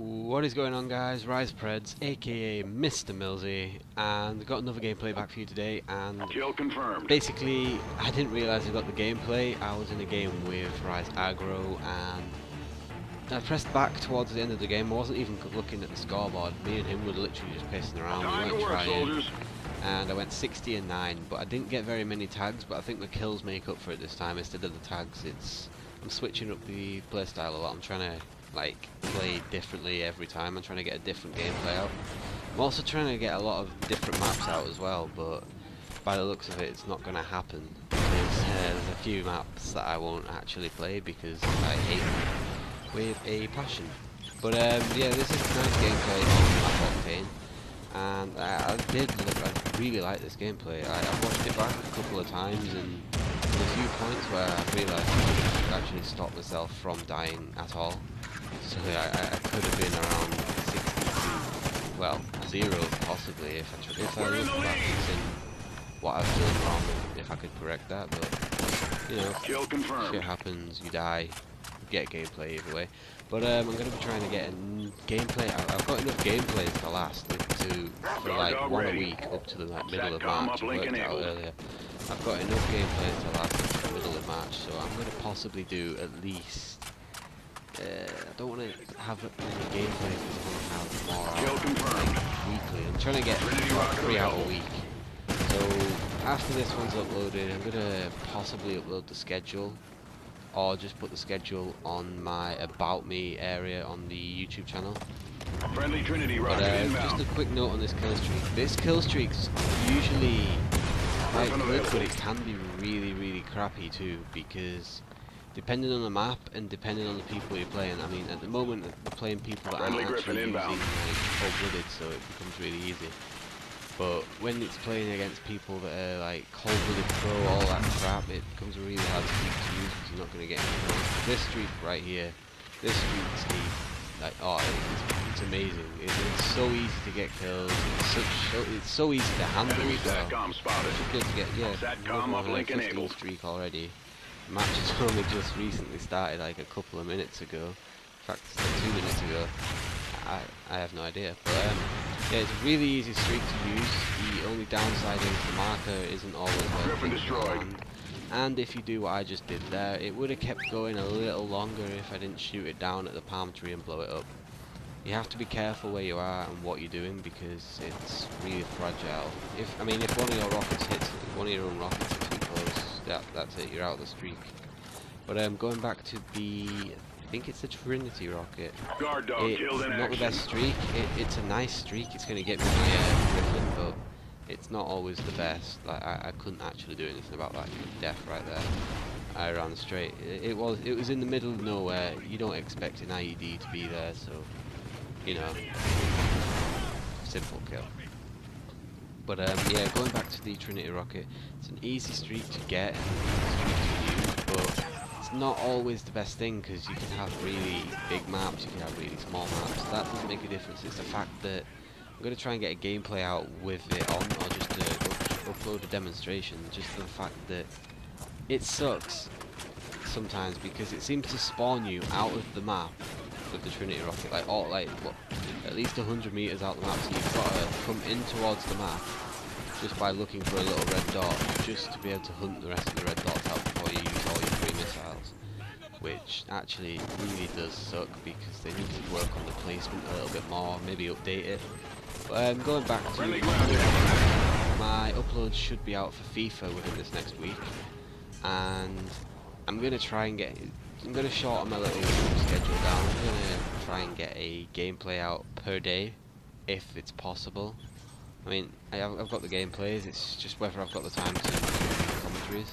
What is going on, guys? RisE aka Mr. Millsy, and got another gameplay back for you today. And Kill confirmed. basically, I didn't realise I got the gameplay. I was in a game with RisE Aggro, and I pressed back towards the end of the game. I wasn't even looking at the scoreboard. Me and him were literally just pissing around. Time We to weren't work, trying, soldiers. and I went 60 and 9. But I didn't get very many tags. But I think the kills make up for it this time. Instead of the tags, I'm switching up the playstyle a lot. I'm trying to play differently every time. I'm trying to get a different gameplay out. I'm also trying to get a lot of different maps out as well, but by the looks of it, it's not going to happen. There's a few maps that I won't actually play because I hate them with a passion. But yeah, this is a nice gameplay on Map Octane, and I really like this gameplay. I've watched it back a couple of times, and there's a few points where I've realised I could actually stop myself from dying at all. So I could have been around 60 to, well, 0 possibly if I look back in what I've done wrong, if I could correct that. But you know, Kill confirmed. shit happens, you die, you get gameplay either way. But I'm going to be trying to get a gameplay. I've got enough gameplays to last for like one a week up to the middle of March. I worked it out earlier. I've got enough gameplays to last up to the middle of March, so I'm going to possibly do at least. I don't want to have any gameplay because I want to have more out weekly. I'm trying to get 3 out a week. So after this one's uploaded, I'm going to possibly upload the schedule, or just put the schedule on my About Me area on the YouTube channel. Friendly Trinity rocket But inbound. just a quick note on this kill streak. This kill streak's usually quite good, but it can be really crappy too, because depending on the map and depending on the people you're playing. I mean, at the moment we're playing people that aren't actually using like cold-blooded, so it becomes really easy. But when it's playing against people that are like cold-blooded pro, all that crap, it becomes a really hard streak to use because you're not going to get any points. This streak right here, this streak's like, oh, it's amazing. It's so easy to get kills. It's so easy to handle. Enemy SATCOM spotted. It's good to get, yeah. SATCOM uplink 15 enabled. streak already. The match has only just recently started, like a couple of minutes ago. In fact, 2 minutes ago. I have no idea. But yeah, it's a really easy streak to use. The only downside is the marker isn't always working on. And if you do what I just did there, it would have kept going a little longer if I didn't shoot it down at the palm tree and blow it up. You have to be careful where you are and what you're doing because it's really fragile. If one of your rockets hits, one of your own rockets is too close, that's it, you're out of the streak. But going back to I think it's the Trinity rocket. Guard dog killed in not the action. best streak. It's a nice streak. It's going to get me my Griffin, but it's not always the best. Like I couldn't actually do anything about that death right there. I ran straight. It was in the middle of nowhere. You don't expect an IED to be there, so you know, simple kill. But yeah, going back to the Trinity rocket, it's an easy streak to get, and easy streak to use, but it's not always the best thing because you can have really big maps, you can have really small maps. That doesn't make a difference. It's the fact that I'm going to try and get a gameplay out with it on, or just to upload a demonstration, just for the fact that it sucks sometimes because it seems to spawn you out of the map with the Trinity rocket, at least 100 meters out the map, so you've got to come in towards the map just by looking for a little red dot, just to be able to hunt the rest of the red dots out before you use all your 3 missiles, which actually really does suck because they need to work on the placement a little bit more, maybe update it. But going back to my uploads should be out for FIFA within this next week, and I'm going to try and I'm going to shorten my little schedule down. I'm going to try and get a gameplay out per day, if it's possible. I mean, I've got the gameplays, it's just whether I've got the time to do commentaries.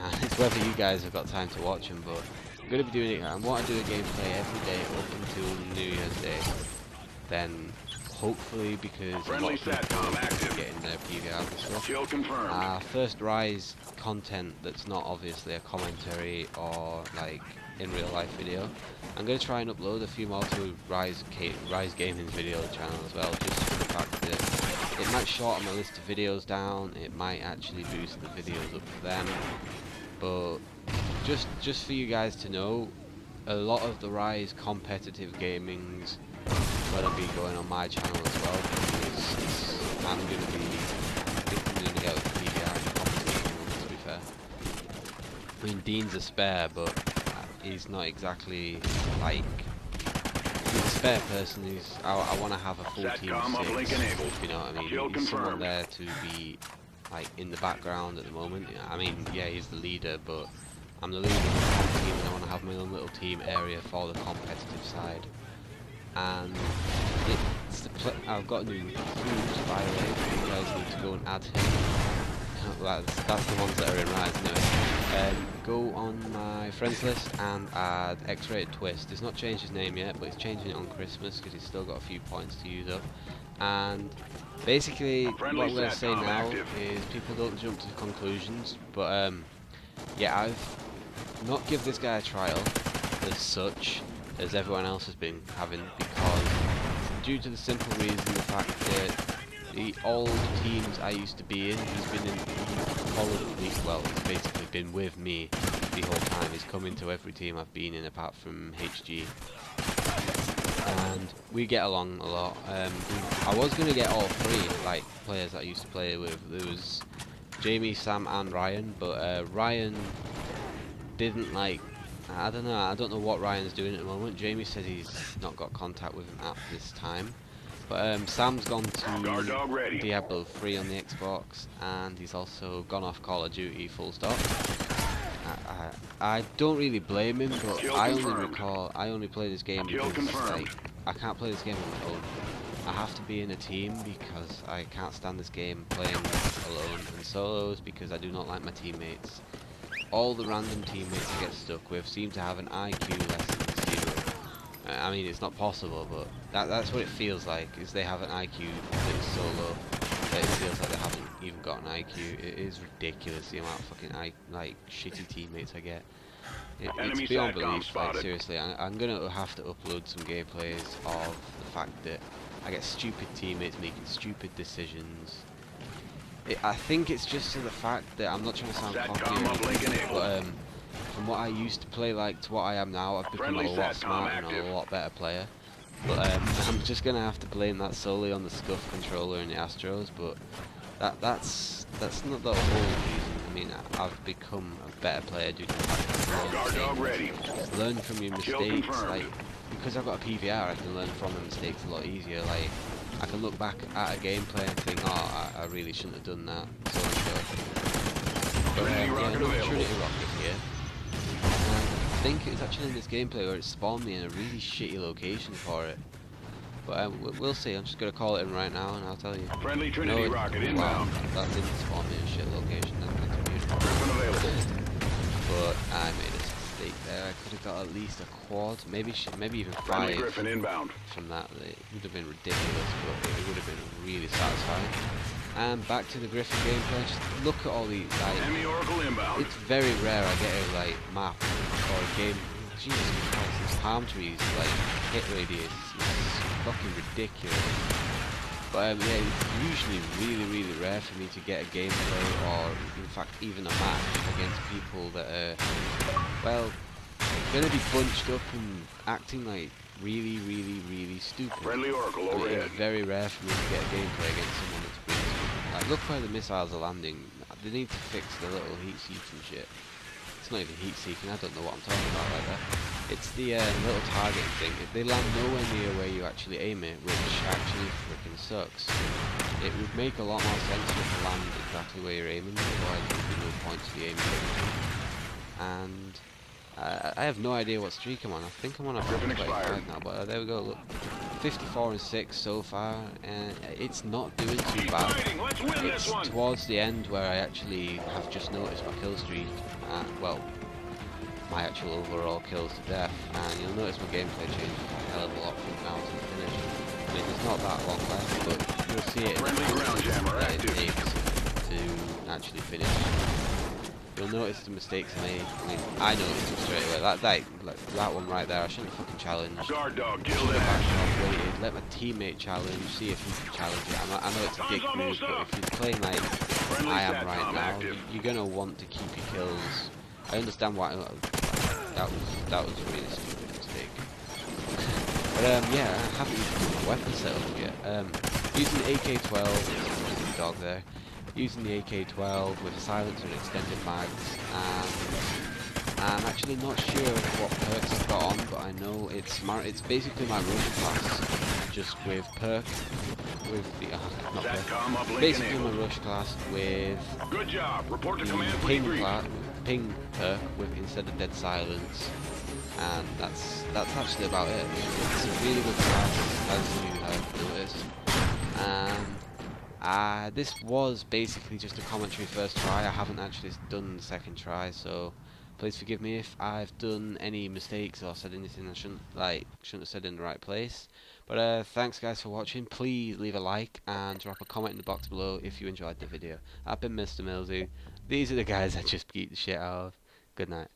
And it's whether you guys have got time to watch them, but I'm going to be doing it. I want to do a gameplay every day up until New Year's Day. Then, hopefully, because a lot of people are getting their PVRs and stuff. Kill confirmed. First RisE content that's not obviously a commentary or like in real life video. I'm going to try and upload a few more to RisE Gaming's video channel as well, just for the fact that it might shorten my list of videos down, it might actually boost the videos up for them, but just for you guys to know, a lot of the RisE competitive gaming's gonna be going on my channel as well, because I'm gonna be doing it with PBR to be fair. I mean, Dean's a spare, but he's not exactly like, he's a spare person. I want to have a full team of 6, if you know what I mean. He's someone there to be like in the background at the moment. I mean, yeah, he's the leader, but I'm the leader of the comp team, and I want to have my own little team area for the competitive side. And I've got a new food, by the way. You guys need to go and add him. That's the ones that are in RisE anyway. Go on my friends list and add X-Rated Twist. It's not changed his name yet, but he's changing it on Christmas because he's still got a few points to use up. And basically, what I'm going to say now is people don't jump to conclusions, but yeah, I've not give this guy a trial as such as everyone else has been having, because due to the simple reason, the fact that all the teams I used to be in, he's been in, well, he's basically been with me the whole time. He's come into every team I've been in apart from HG, and we get along a lot. I was going to get all 3 like players that I used to play with. There was Jamie, Sam and Ryan, but Ryan didn't like, I don't know what Ryan's doing at the moment. Jamie says he's not got contact with him at this time. But Sam's gone to Diablo 3 on the Xbox, and he's also gone off Call of Duty full stop. I don't really blame him, but I only play this game because like, I can't play this game on my own. I have to be in a team because I can't stand this game playing alone and solos, because I do not like my teammates. All the random teammates I get stuck with seem to have an IQ less than 0. I mean, it's not possible, but that's what it feels like, is they have an IQ that is so low that it feels like they haven't even got an IQ. It is ridiculous the amount of fucking like shitty teammates I get. It's beyond belief, like seriously. I'm gonna have to upload some gameplays of the fact that I get stupid teammates making stupid decisions. I think it's just to the fact that, I'm not trying to sound cocky or anything, but from what I used to play like to what I am now, I've become a lot smarter and a lot better player. But I'm just gonna have to blame that solely on the Scuff controller and the Astros. But that's not the whole reason. I mean, I've become a better player due to the fact that I learn from your mistakes. Like, because I've got a PVR, I can learn from my mistakes a lot easier. Like, I can look back at a gameplay and think, oh, I really shouldn't have done that. So and so. But yeah, another Trinity rocket here. I think it's actually in this gameplay where it spawned me in a really shitty location for it. But we'll see. I'm just going to call it in right now and I'll tell you. Friendly Trinity rocket inbound. That didn't spawn me in a shit location. That's weird. But I made a mistake there. I could have got at least a quad, maybe even 5 from that. It would have been ridiculous, but it would have been really satisfying. And back to the Griffin gameplay. Just look at all these. Like, it's very rare I get a like map or a game. Jesus Christ, these palm trees like hit radius is fucking ridiculous. But yeah, it's usually really rare for me to get a gameplay or in fact even a match against people that are, well, gonna be bunched up and acting like really stupid. Friendly Oracle overhead. It's very rare for me to get a gameplay against someone that's really stupid. Like, look where the missiles are landing. They need to fix the little heat seeking shit. It's not even heat seeking, I don't know what I'm talking about right there. It's the little targeting thing. They land nowhere near where you actually aim it, which actually freaking sucks. It would make a lot more sense if you land exactly where you're aiming, otherwise there'd be no point to the aiming. And I have no idea what streak I'm on. I think I'm on a 25 now, but there we go, look. 54 and 6 so far, and it's not doing too bad. It's towards the end where I actually have just noticed my kill streak, well, my actual overall kills to death, and you'll notice my gameplay changes a hell of a lot from now to finish. I mean, there's not that long left, but you'll see it in the that it takes to actually finish. You'll notice the mistakes I made. I mean, I noticed them straight away. That one right there, I shouldn't have fucking challenged. Guard dog, kill Backed off, waited, let my teammate challenge, see if he can challenge it. I know it's a dick move, but if you're playing like I am right now, you're gonna want to keep your kills. I understand why. That was a really stupid mistake. But yeah, I haven't even done the weapon setup yet. Using the AK-12, there's a dog there. Using the AK-12 with a silencer and extended mags, and I'm actually not sure what perks I've got on, but I know it's basically my rush class, just with perk, with the not perk, SATCOM uplink basically my enabled. rush class with Good job. Report to the command for ping debrief. ping perk with instead of dead silence, and that's actually about it. It's a really good class, as you have noticed. This was basically just a commentary first try. I haven't actually done the second try, so please forgive me if I've done any mistakes or said anything I shouldn't have said in the right place. But thanks guys for watching. Please leave a like and drop a comment in the box below if you enjoyed the video. I've been Mr. Mildew. These are the guys I just beat the shit out of. Good night.